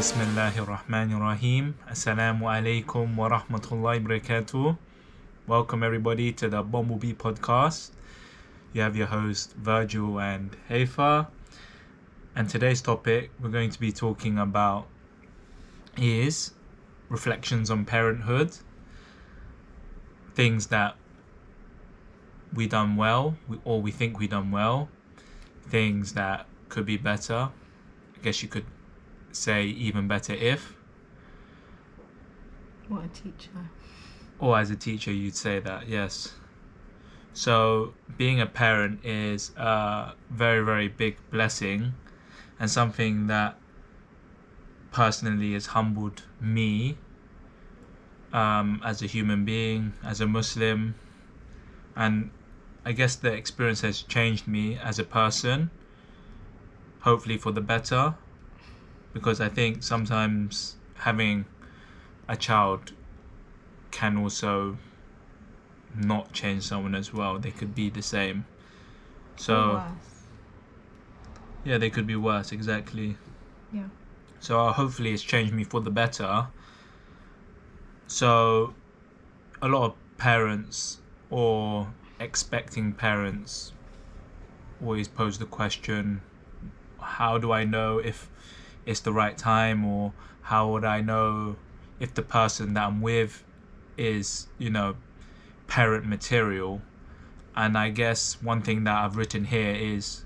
Bismillahirrahmanirrahim. Assalamu alaikum wa rahmatullahi barakatuh. Welcome everybody to the Bumblebee podcast. You have your host Virgil and Haifa. And today's topic we're going to be talking about is reflections on parenthood. Things that we done well or we think we done well. Things that could be better. I guess you could say even better if. What a teacher. Or as a teacher you'd say that, yes. So being a parent is a very, very big blessing and something that personally has humbled me as a human being, as a Muslim, and I guess the experience has changed me as a person, hopefully for the better. Because I think sometimes having a child can also not change someone as well. They could be the same. So, Or worse. yeah, they could be worse, exactly. Yeah. So hopefully it's changed me for the better. So a lot of parents or expecting parents always pose the question, how do I know if it's the right time, or how would I know if the person that I'm with is, parent material? And I guess one thing that I've written here is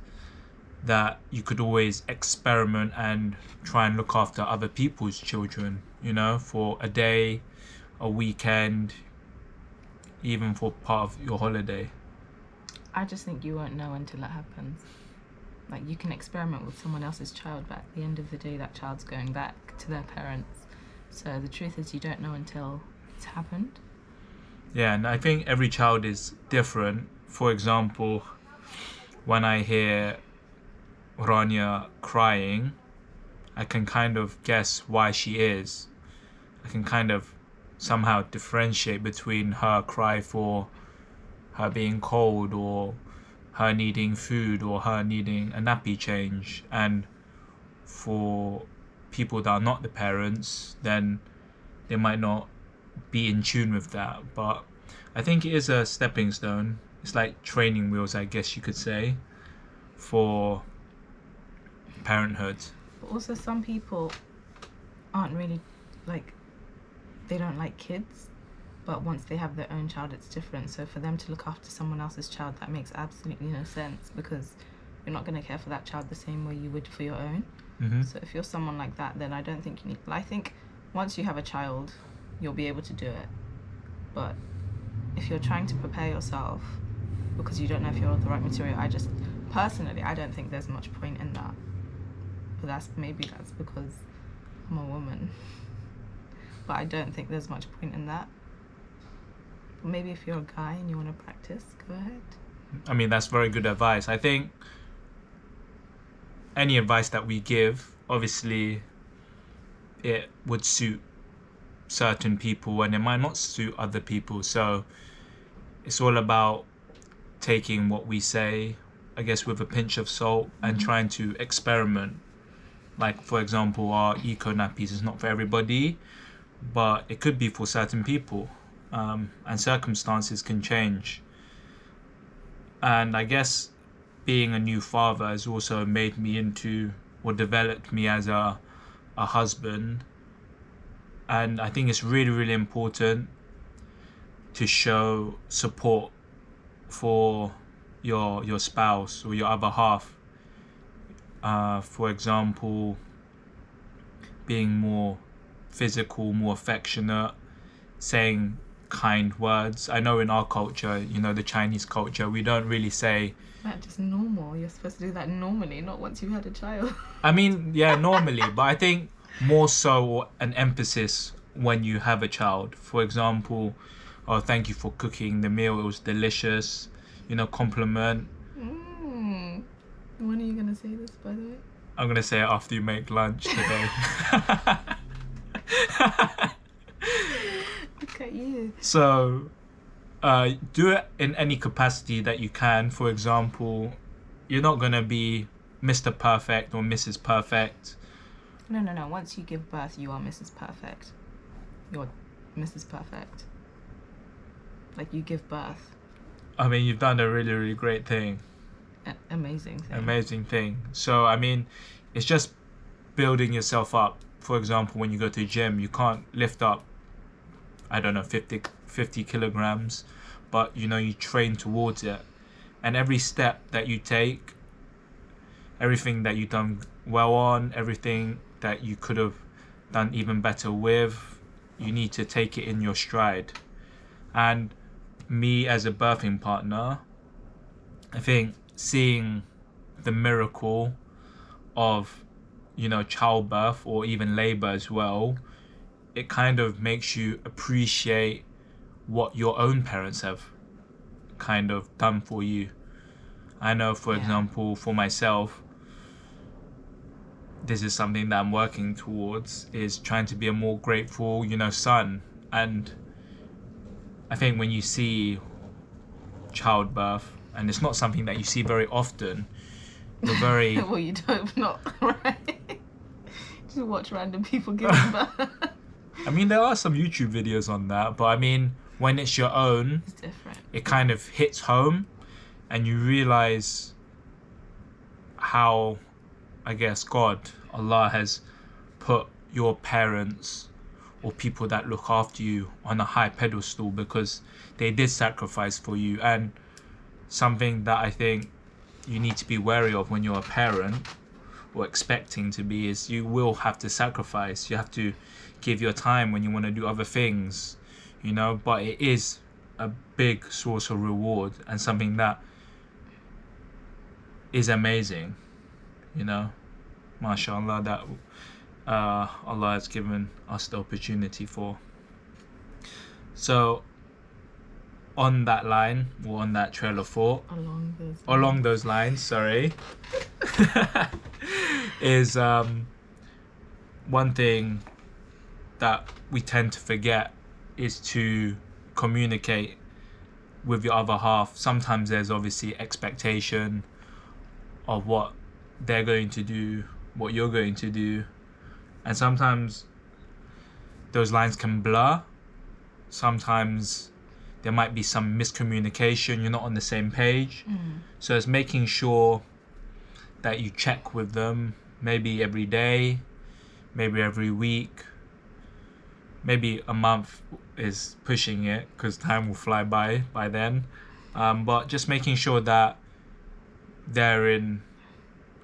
that you could always experiment and try and look after other people's children, for a day, a weekend, even for part of your holiday. I just think you won't know until it happens. Like, you can experiment with someone else's child, but at the end of the day, that child's going back to their parents. So the truth is, you don't know until it's happened. Yeah, and I think every child is different. For example, when I hear Rania crying, I can kind of guess why she is. I can kind of somehow differentiate between her cry for her being cold, or her needing food, or her needing a nappy change. And for people that are not the parents, then they might not be in tune with that. But I think it is a stepping stone. It's like training wheels, I guess you could say, for parenthood. But also, some people aren't really, they don't like kids. But once they have their own child, it's different. So for them to look after someone else's child, that makes absolutely no sense, because you're not going to care for that child the same way you would for your own. Mm-hmm. So if you're someone like that, then I don't think you need... I think once you have a child, you'll be able to do it. But if you're trying to prepare yourself because you don't know if you're the right material, I don't think there's much point in that. But that's because I'm a woman. But I don't think there's much point in that. But maybe if you're a guy and you want to practice, go ahead. I mean, that's very good advice. I think any advice that we give, obviously, it would suit certain people and it might not suit other people. So it's all about taking what we say, I guess, with a pinch of salt and trying to experiment. Like, for example, our eco nappies is not for everybody, but it could be for certain people. And circumstances can change. And I guess being a new father has also made me into, or developed me as a husband. And I think it's really, really important to show support for your spouse or your other half. For example, being more physical, more affectionate, saying kind words. I know in our culture, the Chinese culture, we don't really say... That's just normal. You're supposed to do that normally, not once you've had a child. I mean, yeah, normally, but I think more so an emphasis when you have a child. For example, oh, thank you for cooking the meal, it was delicious, compliment. When are you going to say this, by the way? I'm going to say it after you make lunch today. Look at you. So, do it in any capacity that you can. For example, you're not going to be Mr. Perfect or Mrs. Perfect, No. Once you give birth, you are Mrs. Perfect. You're Mrs. Perfect. Like, you give birth. I mean, you've done a really, really great thing. Amazing thing. Amazing thing. So, I mean, it's just building yourself up. For example, when you go to the gym, you can't lift up, I don't know, 50 kilograms, but, you know, you train towards it. And every step that you take, everything that you've done well on, everything that you could have done even better with, you need to take it in your stride. And me as a birthing partner, I think seeing the miracle of, you know, childbirth or even labor as well, it kind of makes you appreciate what your own parents have kind of done for you. I know, for example, for myself, this is something that I'm working towards, is trying to be a more grateful, you know, son. And I think when you see childbirth, and it's not something that you see very often, you're very... Well, you'd hope not, right? Just watch random people giving birth. I mean, there are some YouTube videos on that, but I mean, when it's your own, it's different. It kind of hits home, and you realize how, I guess, Allah has put your parents or people that look after you on a high pedestal because they did sacrifice for you. And something that I think you need to be wary of when you're a parent, or expecting to be, is you will have to sacrifice. You have to give your time when you want to do other things, you know, but it is a big source of reward and something that is amazing, you know. MashaAllah, that Allah has given us the opportunity for. So on that line, or on that trail of thought, along those lines, sorry, is one thing that we tend to forget is to communicate with your other half. Sometimes there's obviously expectation of what they're going to do, what you're going to do, and sometimes those lines can blur. Sometimes there might be some miscommunication, you're not on the same page. So it's making sure that you check with them, maybe every day, maybe every week, maybe a month is pushing it because time will fly by then, but just making sure that they're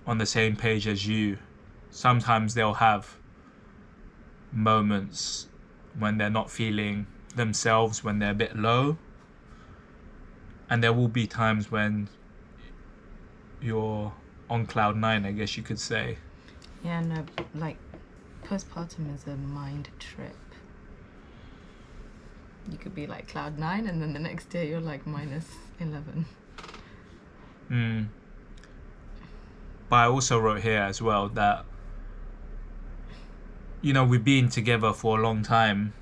on the same page as you. Sometimes they'll have moments when they're not feeling themselves, when they're a bit low, and there will be times when you're on cloud 9, I guess you could say. Yeah, no, like, postpartum is a mind trip. You could be like cloud 9 and then the next day you're like -11. But I also wrote here as well that, you know, we've been together for a long time,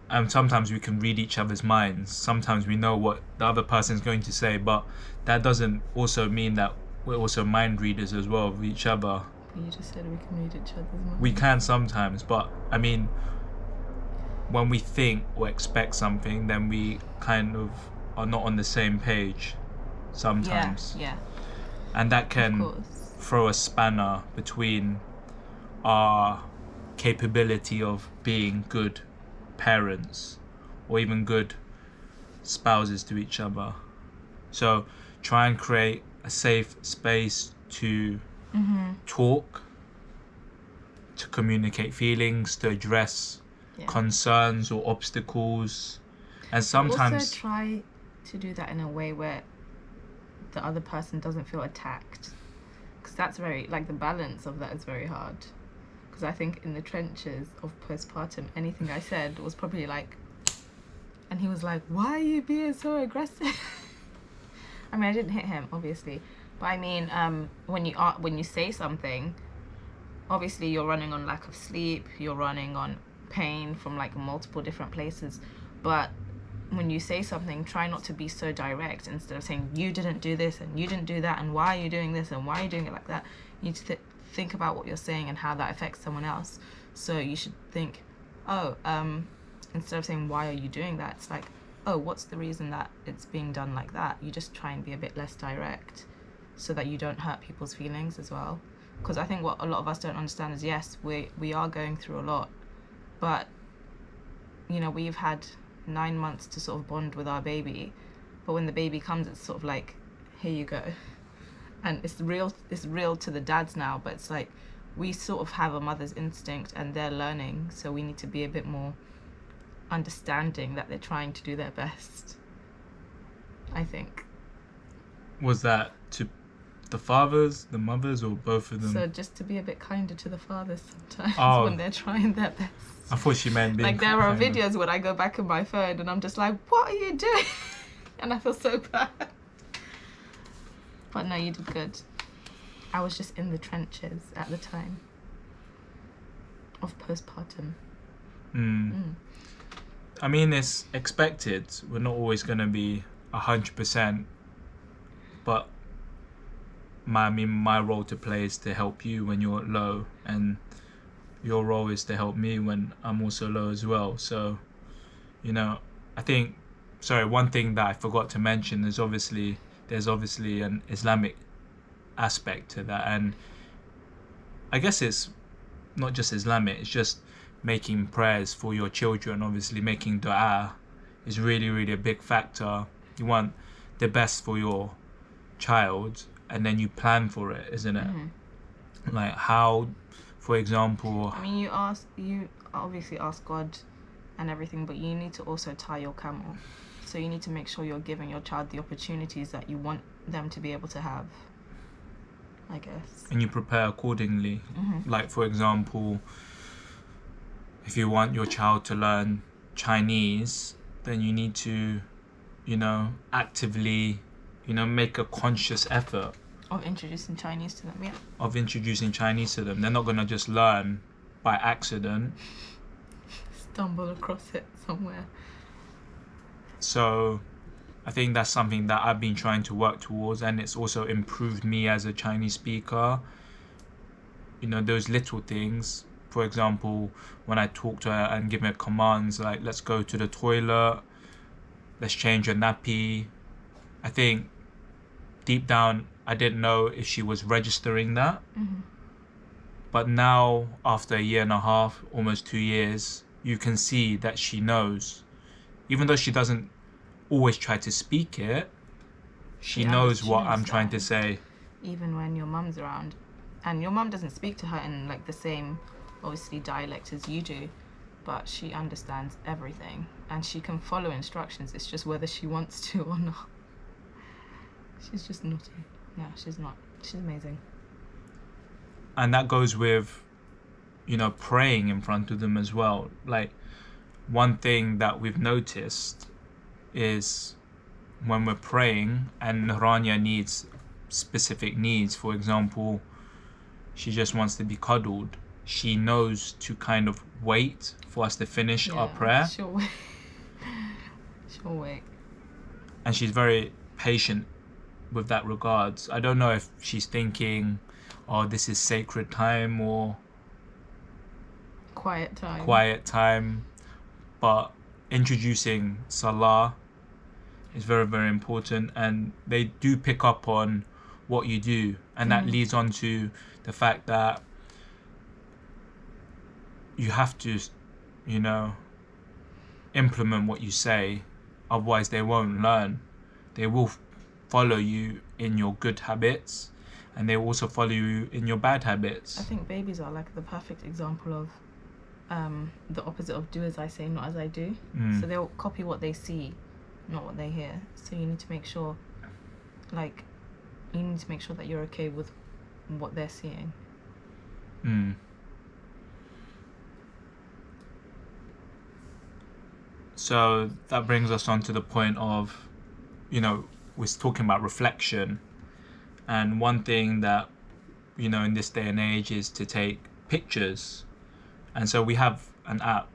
and sometimes we can read each other's minds. Sometimes we know what the other person's going to say, but that doesn't also mean that we're also mind readers as well of each other. But you just said we can read each other's minds. We can sometimes, but I mean, when we think or expect something, then we kind of are not on the same page sometimes. Yeah. And that can throw a spanner between our capability of being good parents or even good spouses to each other. So try and create a safe space to talk, to communicate feelings, to address concerns or obstacles. And sometimes also try to do that in a way where the other person doesn't feel attacked, because that's very, like, the balance of that is very hard. Because I think in the trenches of postpartum, anything I said was probably like, and he was like, why are you being so aggressive? I mean, I didn't hit him, obviously, but I mean, when you say something, obviously you're running on lack of sleep, you're running on pain from like multiple different places, but when you say something, try not to be so direct. Instead of saying you didn't do this and you didn't do that and why are you doing this and why are you doing it like that, you need to think about what you're saying and how that affects someone else. So you should think, oh, instead of saying, why are you doing that? It's like, oh, what's the reason that it's being done like that? You just try and be a bit less direct so that you don't hurt people's feelings as well. Because I think what a lot of us don't understand is, yes, we are going through a lot, but, you know, we've had 9 months to sort of bond with our baby, but when the baby comes, it's sort of like, here you go. And it's real to the dads now, but it's like, we sort of have a mother's instinct and they're learning, so we need to be a bit more understanding that they're trying to do their best, I think. Was that to the fathers, the mothers, or both of them? So just to be a bit kinder to the fathers sometimes when they're trying their best. I thought she meant being like, there are videos when I go back in my phone and I'm just like, what are you doing? And I feel so bad. But no, you did good. I was just in the trenches at the time of postpartum. I mean, it's expected. We're not always going to be 100%, but my role to play is to help you when you're low, and your role is to help me when I'm also low as well. So, you know, I think, one thing that I forgot to mention is there's obviously an Islamic aspect to that, and I guess it's not just Islamic, it's just making prayers for your children. Obviously making dua is really, really a big factor. You want the best for your child, and then you plan for it, isn't it? Like, how, for example, I mean, you obviously ask God and everything, but you need to also tie your camel. So you need to make sure you're giving your child the opportunities that you want them to be able to have, I guess. And you prepare accordingly. Like, for example, if you want your child to learn Chinese, then you need to, actively, make a conscious effort of introducing Chinese to them. They're not going to just learn by accident. Stumble across it somewhere. So I think that's something that I've been trying to work towards, and it's also improved me as a Chinese speaker. Those little things. For example, when I talk to her and give her commands like, let's go to the toilet, let's change your nappy. I think deep down, I didn't know if she was registering that. But now, after 1.5 years, almost 2 years, you can see that she knows. Even though she doesn't always try to speak it, she knows what I'm trying to say. Even when your mum's around. And your mum doesn't speak to her in like the same, obviously, dialect as you do, but she understands everything and she can follow instructions. It's just whether she wants to or not. She's just naughty. No, she's not. She's amazing. And that goes with, praying in front of them as well. Like, one thing that we've noticed is when we're praying and Rania needs specific needs, for example, she just wants to be cuddled, she knows to kind of wait for us to finish our prayer. She'll wait. She'll wait. And she's very patient with that regards. I don't know if she's thinking, oh, this is sacred time or quiet time. But introducing Salah is very, very important, and they do pick up on what you do, and that leads on to the fact that you have to, implement what you say, otherwise they won't learn. They will follow you in your good habits, and they will also follow you in your bad habits. I think babies are like the perfect example of the opposite of do as I say, not as I do. So they'll copy what they see, not what they hear. So you need to make sure, that you're okay with what they're seeing. So that brings us on to the point of, we're talking about reflection. And one thing that, in this day and age is to take pictures. And so we have an app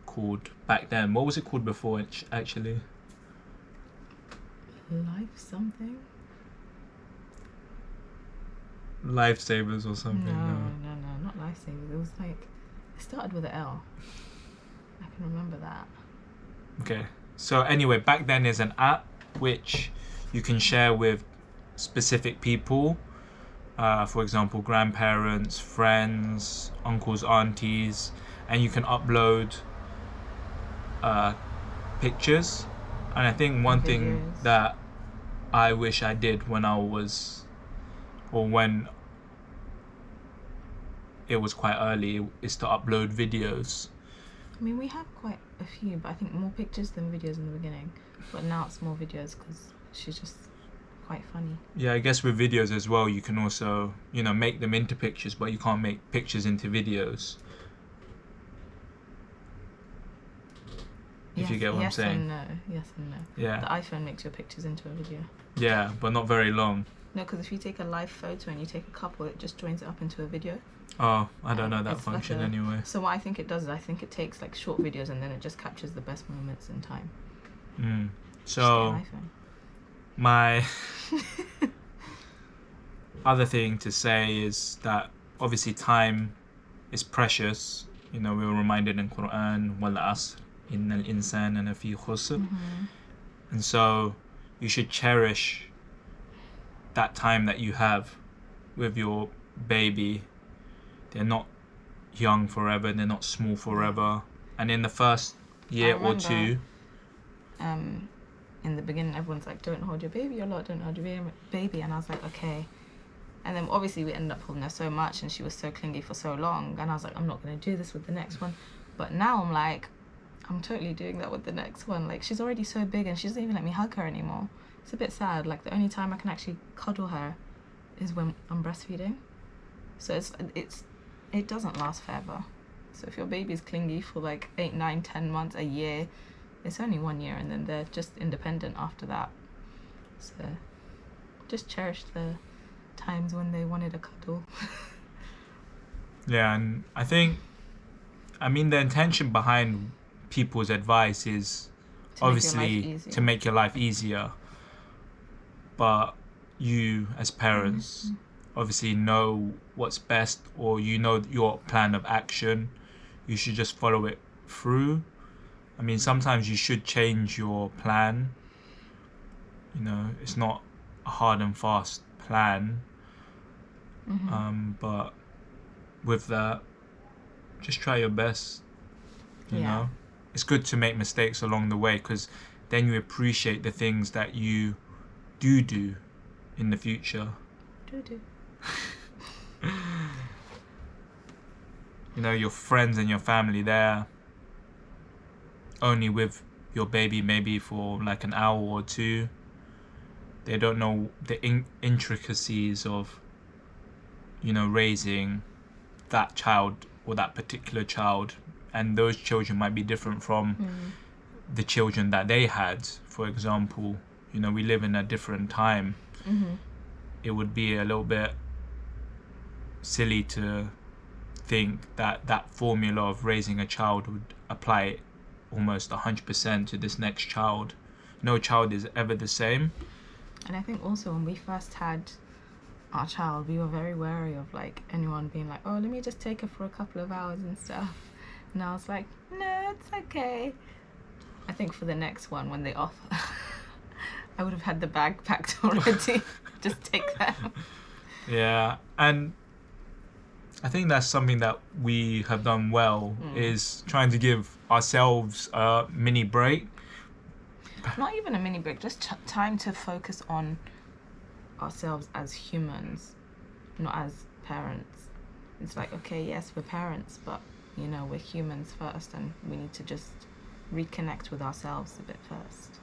called, back then, what was it called before actually? Life something? Lifesavers or something. No, not lifesavers. It was like, it started with an L. I can remember that. Okay. So anyway, back then there's an app which you can share with specific people. For example, grandparents, friends, uncles, aunties, and you can upload pictures. And I think one thing Videos. that I wish I did when it was quite early is to upload videos. I mean, we have quite a few, but I think more pictures than videos in the beginning. But now it's more videos because she's just quite funny. Yeah, I guess with videos as well, you can also, make them into pictures, but you can't make pictures into videos. If you get what I'm saying. Yes and no. Yeah. The iPhone makes your pictures into a video. Yeah, but not very long. No, because if you take a live photo and you take a couple, it just joins it up into a video. Oh, I don't know that It's function like anyway. So what I think it does is I think it takes like short videos and then it just captures the best moments in time. So Just get an my other thing to say is that obviously time is precious. We were reminded in Quran, wal asr, innal insana lafi khusr. And so you should cherish that time that you have with your baby. They're not young forever, they're not small forever. And in the first year or two, in the beginning everyone's like, don't hold your baby a lot, don't hold your baby, and I was like, okay. And then obviously we ended up holding her so much and she was so clingy for so long, and I was like, I'm not going to do this with the next one. But now I'm like, I'm totally doing that with the next one. Like, she's already so big and she doesn't even let me hug her anymore. It's a bit sad. Like, the only time I can actually cuddle her is when I'm breastfeeding. So it doesn't last forever. So if your baby's clingy for like 8, 9, 10 months, a year, it's only 1 year, and then they're just independent after that. So just cherish the times when they wanted a cuddle. Yeah, and the intention behind people's advice is obviously to make your life easier. But you, as parents, obviously know what's best, or your plan of action. You should just follow it through. I mean, sometimes you should change your plan. It's not a hard and fast plan. But with that, just try your best. You know, it's good to make mistakes along the way, because then you appreciate the things that you do in the future. Your friends and your family, they're only with your baby maybe for like an hour or two. They don't know the intricacies of raising that child or that particular child, and those children might be different from the children that they had. For example, we live in a different time. It would be a little bit silly to think that formula of raising a child would apply almost 100% to this next child. No child is ever the same. And I think also when we first had our child, we were very wary of like anyone being like, oh, let me just take her for a couple of hours and stuff. And I was like, no, it's okay. I think for the next one, when they offer, I would have had the bag packed already. Just take them. Yeah, and I think that's something that we have done well, is trying to give ourselves a mini break. Not even a mini break, just time to focus on ourselves as humans, not as parents. It's like, okay, yes, we're parents, but we're humans first, and we need to just reconnect with ourselves a bit first.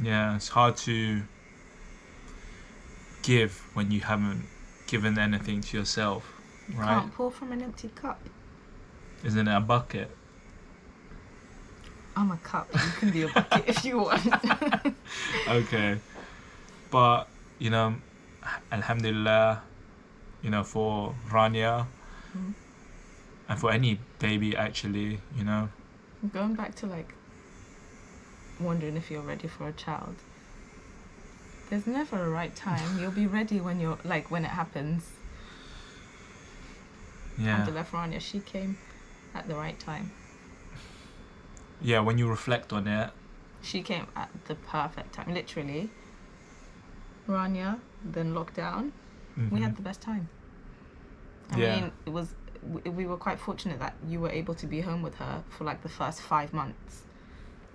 Yeah, it's hard to give when you haven't given anything to yourself, right? You can't pour from an empty cup. Isn't it a bucket? I'm a cup. You can be a bucket if you want. Okay. But, alhamdulillah, for Rania, and for any baby actually, Going back to like wondering if you're ready for a child. There's never a right time. You'll be ready when you're like when it happens. Yeah. Alhamdulillah for Anya, she came at the right time. Yeah, when you reflect on it. She came at the perfect time. Literally. Rania, then lockdown. We had the best time. I mean, it was. We were quite fortunate that you were able to be home with her for like the first 5 months.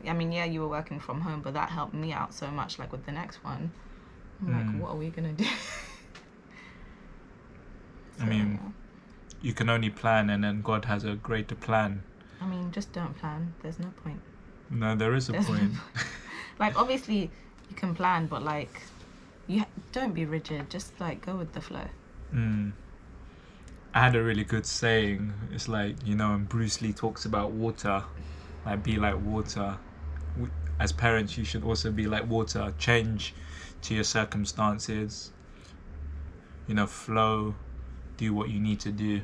I mean, yeah, you were working from home, but that helped me out so much. Like with the next one, I'm like, what are we gonna do? I mean, you can only plan, and then God has a greater plan. I mean, just don't plan. There's no point. No, there is a point. Like, obviously, you can plan, but like, don't be rigid. Just like go with the flow. I had a really good saying. It's like, you know, when Bruce Lee talks about water, like be like water. As parents, you should also be like water. Change to your circumstances. You know, flow. Do what you need to do.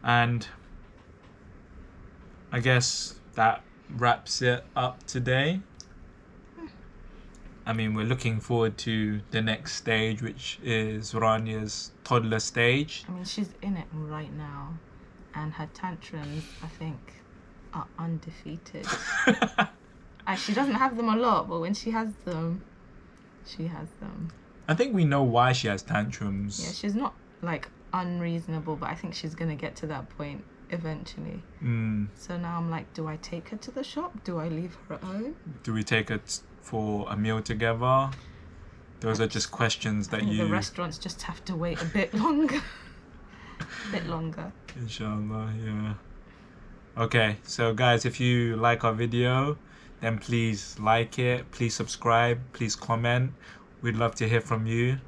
And I guess that wraps it up today. I mean, we're looking forward to the next stage, which is Rania's toddler stage. I mean, she's in it right now, and her tantrums, I think, are undefeated. She doesn't have them a lot, but when she has them, she has them. I think we know why she has tantrums. Yeah, she's not like unreasonable, but I think she's gonna get to that point eventually. So now I'm like, do I take her to the shop? Do I leave her at home? Do we take her for a meal together? Those are just questions that the restaurants just have to wait a bit longer. A bit longer. Inshallah, yeah. Okay, so guys, if you like our video, then please like it, please subscribe, please comment. We'd love to hear from you.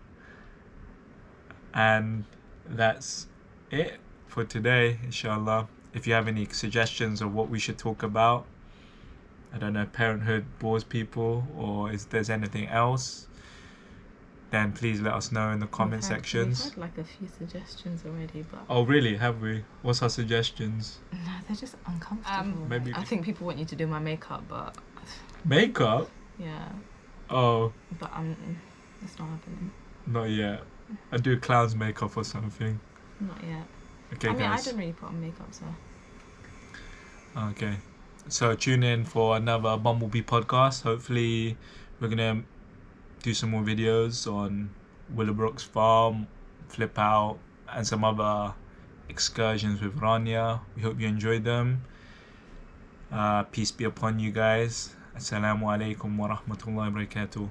And that's it for today, inshallah. If you have any suggestions of what we should talk about, I don't know, parenthood bores people, or if there's anything else, then please let us know in the comment sections. We've had like a few suggestions already, but... Oh really? Have we? What's our suggestions? No, they're just uncomfortable. Maybe I think people want you to do my makeup, but... Makeup? Yeah. Oh. But it's not happening. Not yet. I do clown's makeup or something. Not yet. Okay, I mean, guys. I don't really put on makeup, so... Okay. So tune in for another Bumblebee podcast. Hopefully we're going to do some more videos on Willowbrook's farm, Flip Out, and some other excursions with Rania. We hope you enjoyed them. Peace be upon you guys. Assalamu alaikum wa rahmatullahi wa barakatuh.